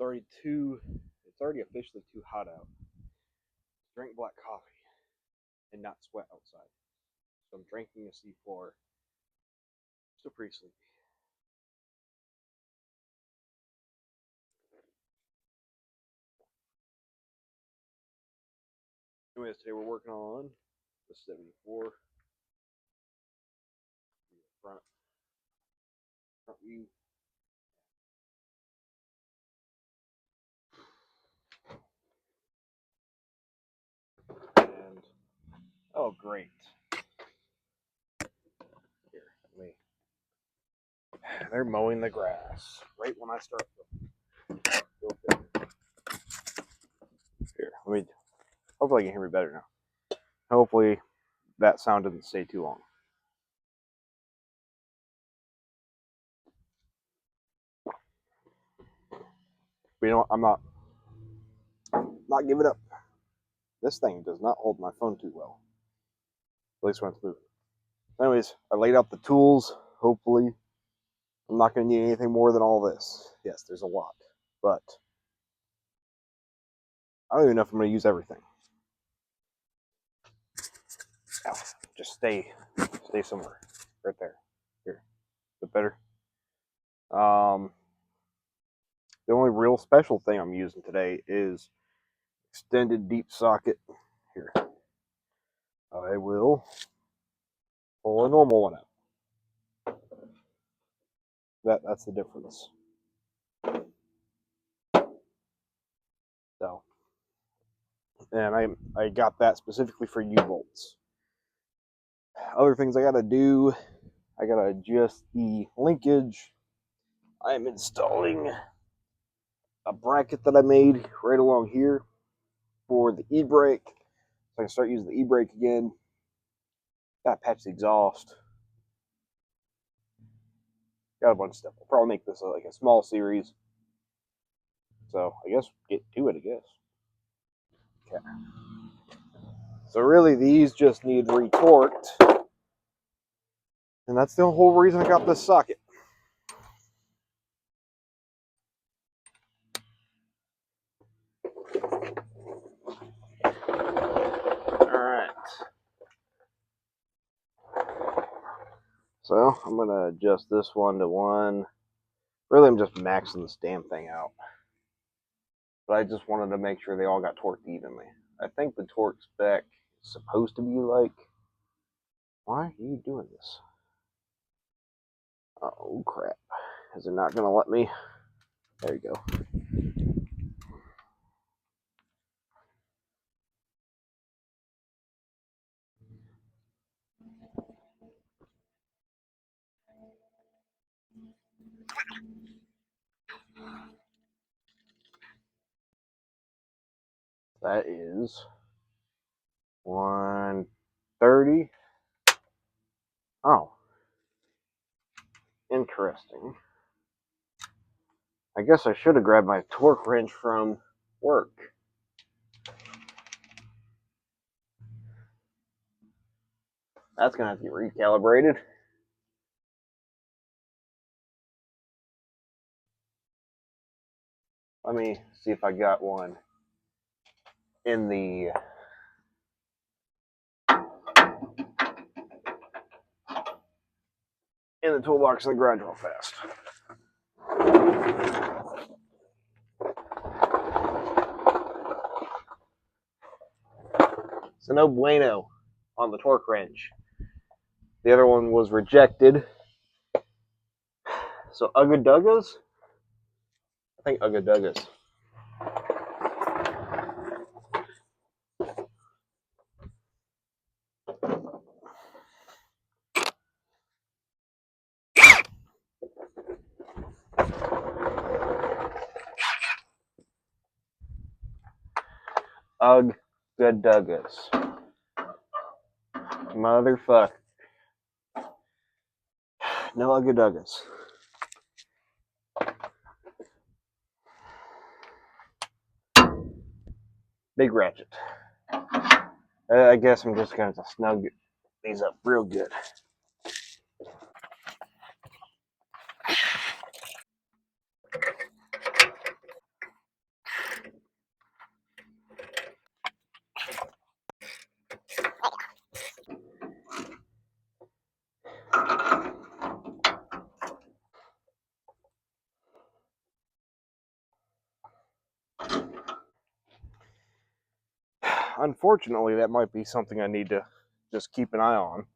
It's already officially too hot out. Drink black coffee and not sweat outside. So I'm drinking a C4. Still pretty sleepy. Anyways, today we're working on the 74 front view. And oh great. Here, they're mowing the grass right when I start. Here, hopefully you can hear me better now. Hopefully that sound doesn't stay too long. But you know what? I'm not giving up. This thing does not hold my phone too well. At least when it's moving. Anyways, I laid out the tools. Hopefully, I'm not going to need anything more than all this. Yes, there's a lot. But I don't even know if I'm going to use everything. Now, just stay somewhere. Right there. Here. Is it better? The only real special thing I'm using today is extended deep socket. Here. I will pull a normal one out. That's the difference. So, and I got that specifically for Ubolts. Other things I gotta do, I gotta adjust the linkage. I'm installing a bracket that I made right along here for the e-brake, so I can start using the e-brake again. Gotta patch the exhaust. Got a bunch of stuff. I'll probably make this like a small series. So I guess get to it, I guess. Okay. So really these just need retorqued. And that's the whole reason I got this socket. Alright. So I'm gonna adjust this one to 1. Really I'm just maxing this damn thing out. But I just wanted to make sure they all got torqued evenly. I think the torque spec is supposed to be like... Why are you doing this? Oh crap. Is it not gonna let me? There you go. That is 130. Oh. Interesting. I guess I should have grabbed my torque wrench from work. That's going to have to get recalibrated. Let me see if I got one in the toolbox in the garage real fast. So no bueno on the torque wrench. The other one was rejected. So Ugga-Duggas? I think Ugga-Duggas. Ugga-Duggas. Motherfucker. No Ugga-Duggas. Big ratchet. I guess I'm just going to snug these up real good. unfortunately, that might be something I need to just keep an eye on.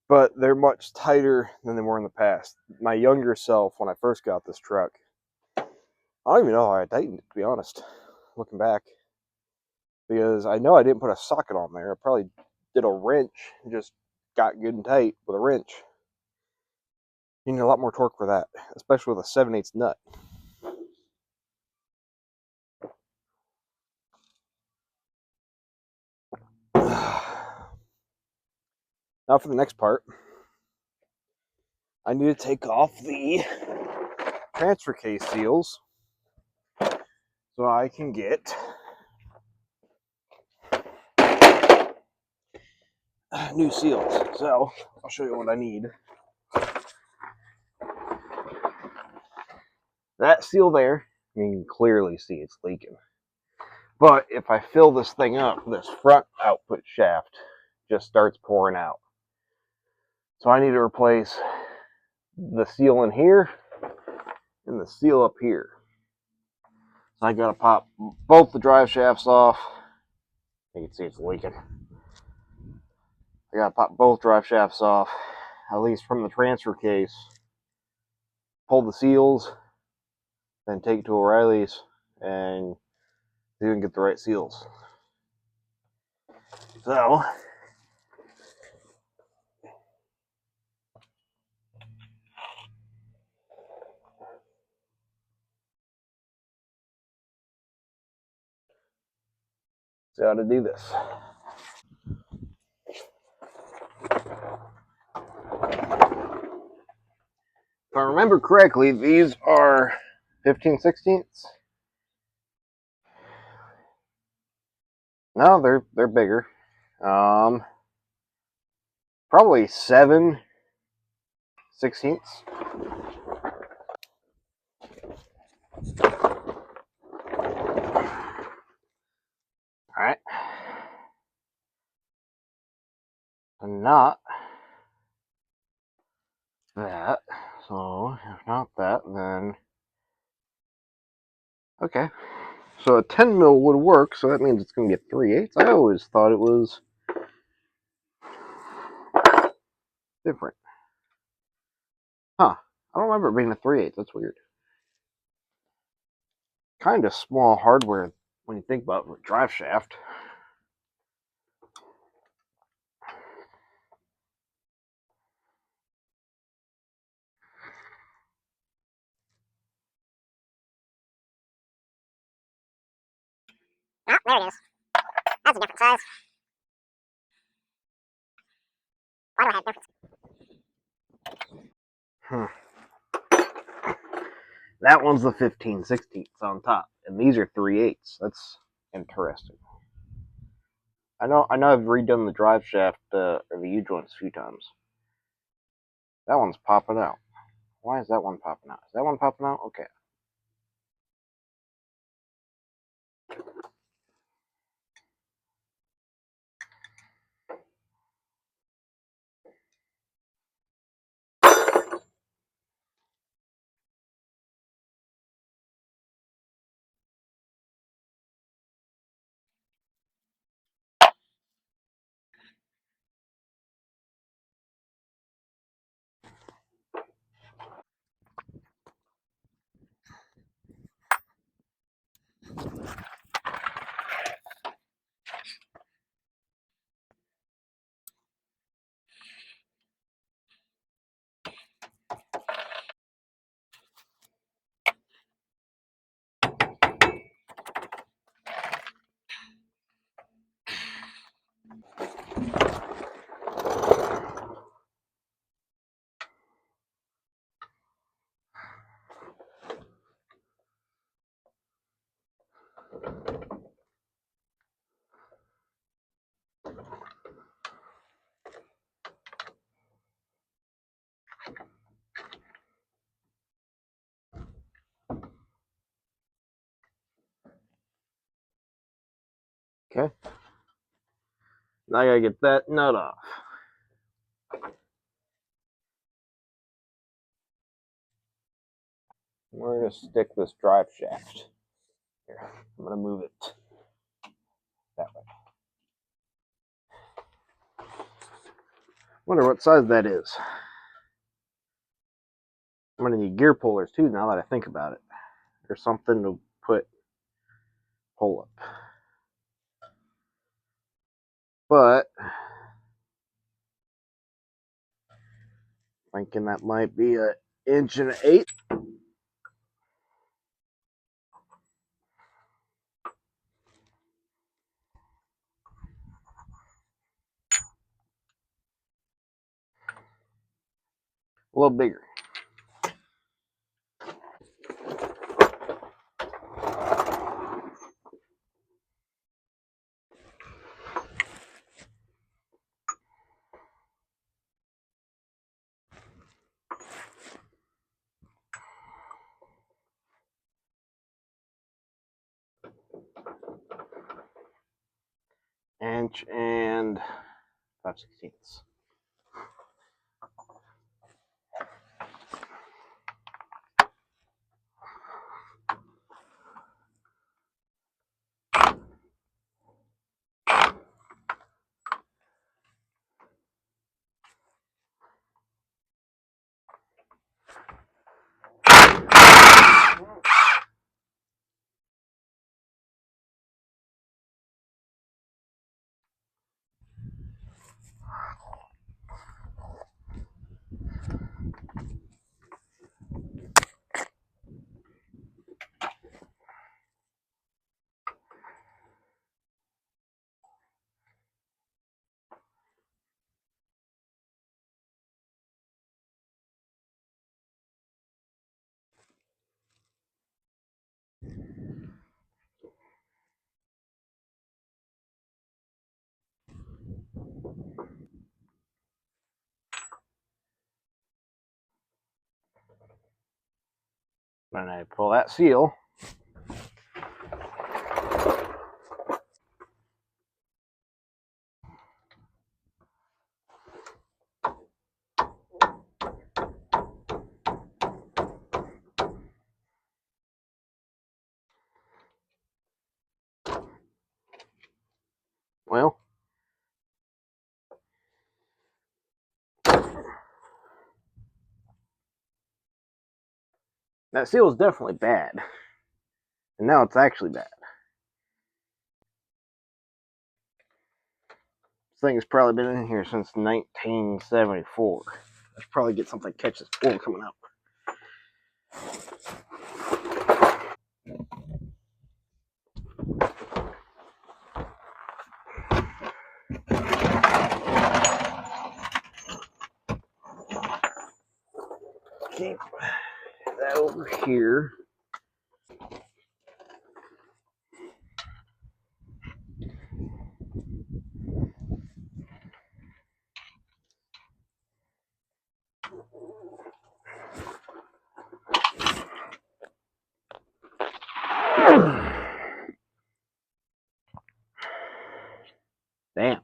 But they're much tighter than they were in the past. My younger self, when I first got this truck, I don't even know how I tightened it, to be honest, looking back. Because I know I didn't put a socket on there. I probably did a wrench and just got good and tight with a wrench. You need a lot more torque for that, especially with a 7/8 nut. Now for the next part, I need to take off the transfer case seals so I can get new seals. So I'll show you what I need. That seal there, you can clearly see it's leaking. But if I fill this thing up, this front output shaft just starts pouring out. So I need to replace the seal in here and the seal up here. So I gotta pop both the drive shafts off. You can see it's leaking. I gotta pop both drive shafts off, at least from the transfer case. Pull the seals, then take it to O'Reilly's and see if we can get the right seals. So see how to do this. If I remember correctly, these are 15/16ths. No, they're bigger. Probably 7/16ths. All right. And not that. So if not that, then okay. So a 10 mil would work. So that means it's going to be a 3/8. I always thought it was different. Huh. I don't remember it being a 3/8. That's weird. Kind of small hardware when you think about it, drive shaft. Oh, there it is. That's a different size. Why do I have different? That one's the 15/16ths on top, and these are 3/8. That's interesting. I know I've redone the drive shaft or the U joints a few times. That one's popping out. Why is that one popping out? Is that one popping out? Okay. Okay. Now I gotta get that nut off. We're gonna stick this drive shaft. Here, I'm going to move it that way. Wonder what size that is. I'm going to need gear pullers too now that I think about it. There's something to put pull up. But thinking that might be an 1.8 inches. A little bigger. Inch and 5/16. When I pull that seal, well, that seal is definitely bad. And now it's actually bad. This thing has probably been in here since 1974. I should probably get something to catch this oil coming out. Keep that over here. Damn.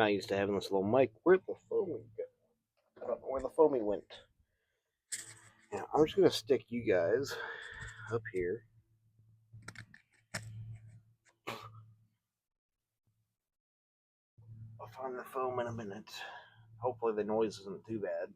not used to having this little mic. Where'd the foamy go? I don't know where the foamy went. Now, I'm just going to stick you guys up here. I'll find the foam in a minute. Hopefully the noise isn't too bad.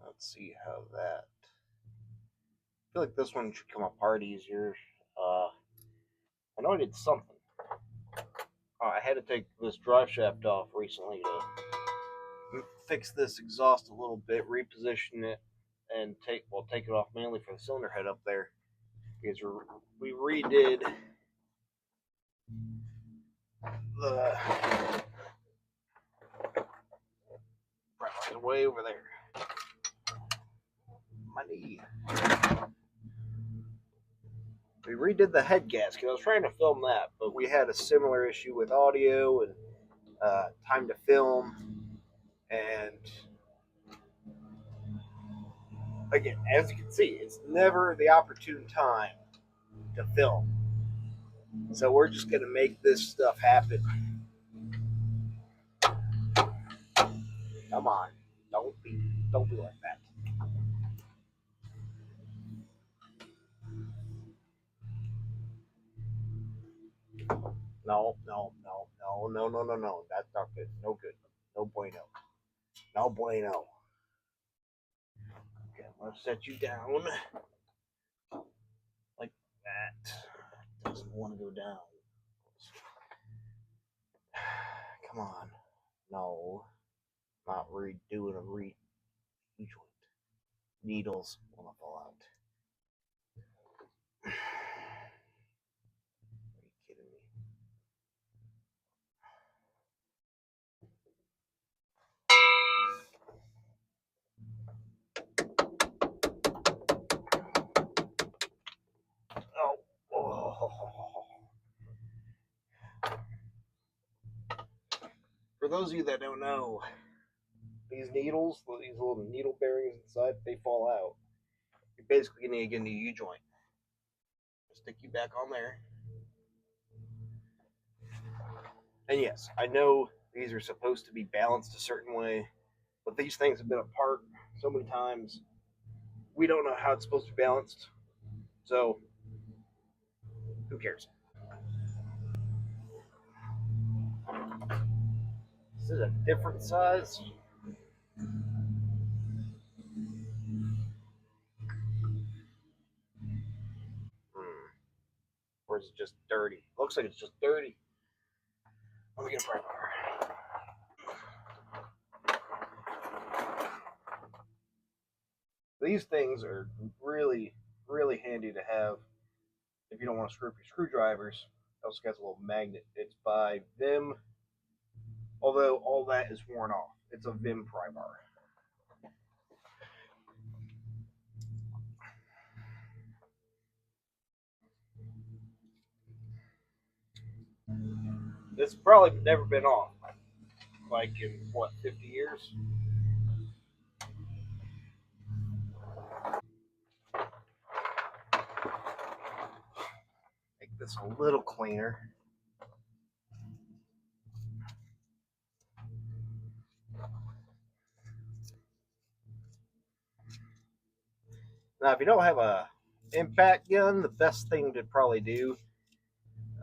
Let's see how that. I feel like this one should come apart easier. I know I did something. I had to take this drive shaft off recently to fix this exhaust a little bit, reposition it, and take it off mainly for the cylinder head up there because we redid the way over there. My knee. We redid the head gasket. I was trying to film that, but we had a similar issue with audio and time to film. And again, as you can see, it's never the opportune time to film. So we're just going to make this stuff happen. Come on, don't be like that. No, no, no, no, no, no, no, no. That's not good. No good. No bueno. No bueno. Okay, I'm gonna set you down like that. Doesn't want to go down. Come on. No. Not redoing a joint. Needles want to fall out. Are you kidding me? Oh. Oh. For those of you that don't know, these needles, these little needle bearings inside, they fall out. You're basically going to get a new U-joint. Stick you back on there. And yes, I know these are supposed to be balanced a certain way, but these things have been apart so many times. We don't know how it's supposed to be balanced. So, who cares? This is a different size. Or is it just dirty? Looks like it's just dirty. Let me get a pry bar. These things are really, really handy to have if you don't want to screw up your screwdrivers. It also has a little magnet. It's by Vim, although all that is worn off. It's a Vim pry bar. This probably never been off, like in what, 50 years? Make this a little cleaner. Now, if you don't have a impact gun, the best thing to probably do,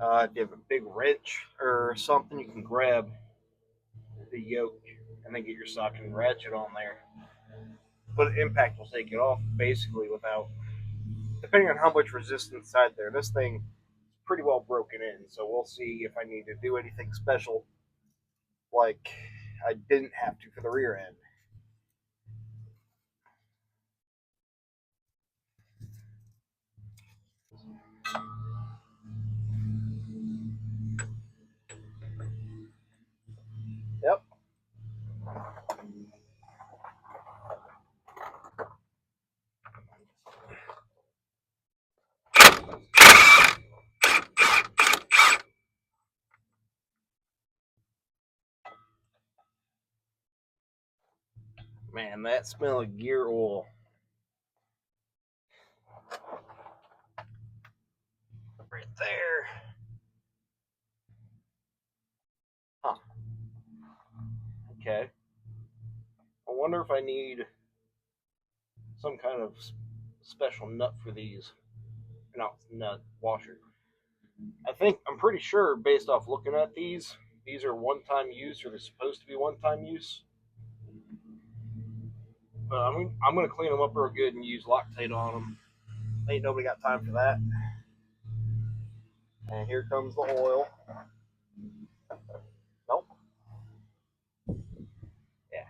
if you have a big wrench or something, you can grab the yoke and then get your socket and ratchet on there. But impact will take it off basically without, depending on how much resistance inside there. This thing is pretty well broken in, so we'll see if I need to do anything special like I didn't have to for the rear end. Yep. Man, that smell of gear oil. Right there. Huh. Okay. I wonder if I need some kind of special nut for these. Not nut, washer. I'm pretty sure based off looking at these are one-time use, or they're supposed to be one-time use. But I'm gonna clean them up real good and use Loctite on them. Ain't nobody got time for that. And here comes the oil. Nope. Yeah.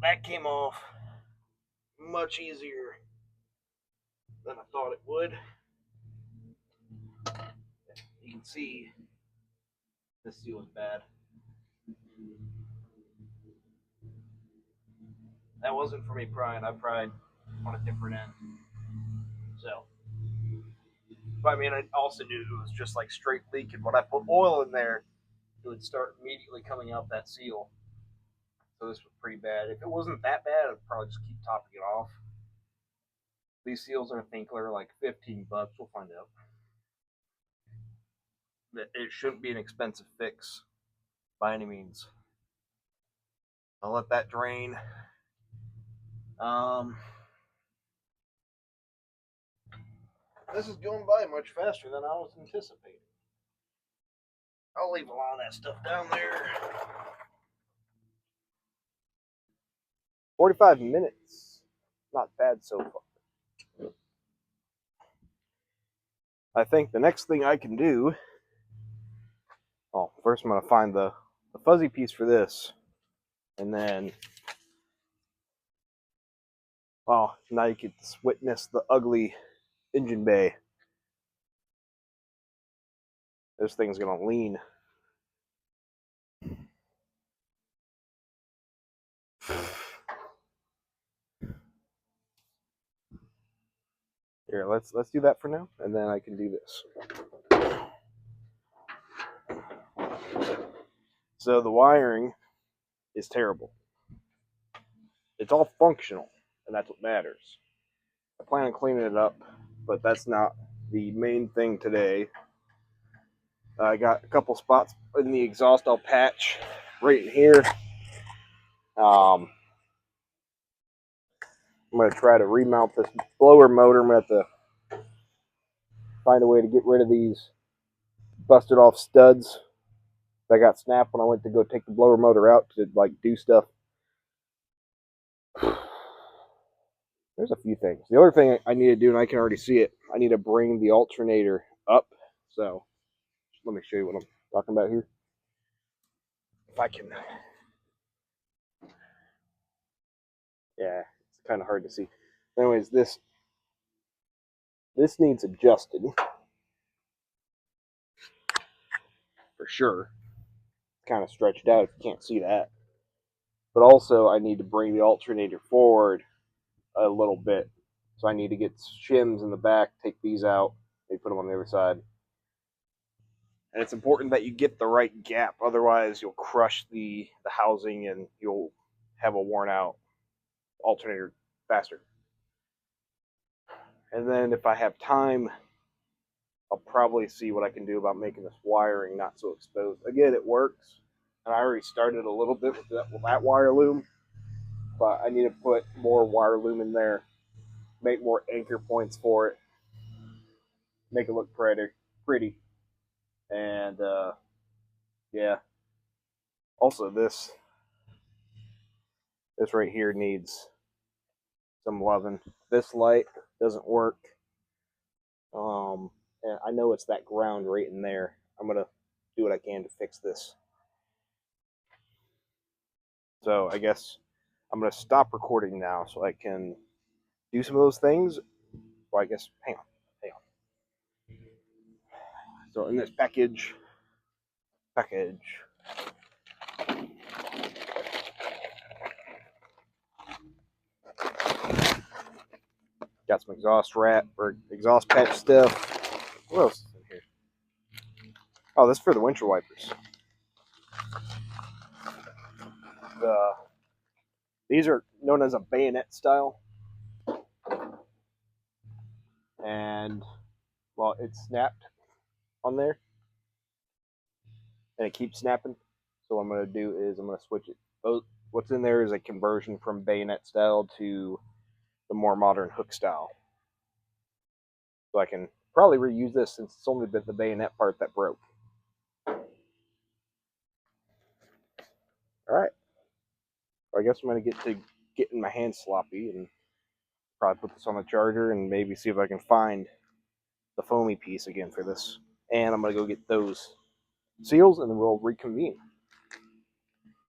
That came off much easier than I thought it would. You can see this seal is bad. That wasn't for me prying. I pried on a different end. So, but I mean, I also knew it was just like straight leaking. When I put oil in there, it would start immediately coming out that seal. So this was pretty bad. If it wasn't that bad, I'd probably just keep topping it off. These seals are, I think, are like $15. We'll find out. It shouldn't be an expensive fix by any means. I'll let that drain. Um, this is going by much faster than I was anticipating. I'll leave a lot of that stuff down there. 45 minutes. Not bad so far. I think the next thing I can do. Oh, first I'm going to find the fuzzy piece for this. And then. Oh, now you can witness the ugly engine bay. This thing's going to lean. Here, let's do that for now, and then I can do this. So the wiring is terrible. It's all functional, and that's what matters. I plan on cleaning it up, but that's not the main thing today. I got a couple spots in the exhaust I'll patch right in here. I'm going to try to remount this blower motor. I'm going to have to find a way to get rid of these busted off studs that got snapped when I went to go take the blower motor out to like do stuff. There's a few things. The other thing I need to do, and I can already see it, I need to bring the alternator up. So let me show you what I'm talking about here. If I can. Yeah, it's kind of hard to see. Anyways, this needs adjusted for sure. It's kind of stretched out if you can't see that. But also, I need to bring the alternator forward a little bit. So I need to get shims in the back, take these out, maybe put them on the other side. And it's important that you get the right gap, otherwise you'll crush the housing and you'll have a worn out alternator faster. And then if I have time, I'll probably see what I can do about making this wiring not so exposed. Again, it works, and I already started a little bit with that wire loom, but I need to put more wire loom in there, make more anchor points for it, make it look pretty. And yeah. Also, this right here needs some loving. This light doesn't work. And I know it's that ground right in there. I'm gonna do what I can to fix this. So I guess I'm gonna stop recording now so I can do some of those things Well, I guess, hang on. So in this package, got some exhaust patch stuff. What else is in here? Oh, this is for the windshield wipers. These are known as a bayonet style, and well, it's snapped on there, and it keeps snapping. So what I'm going to do is I'm going to switch it. What's in there is a conversion from bayonet style to the more modern hook style. So I can probably reuse this since it's only been the bayonet part that broke. All right. I guess I'm going to get to getting my hands sloppy and probably put this on the charger and maybe see if I can find the foamy piece again for this. And I'm going to go get those seals and then we'll reconvene.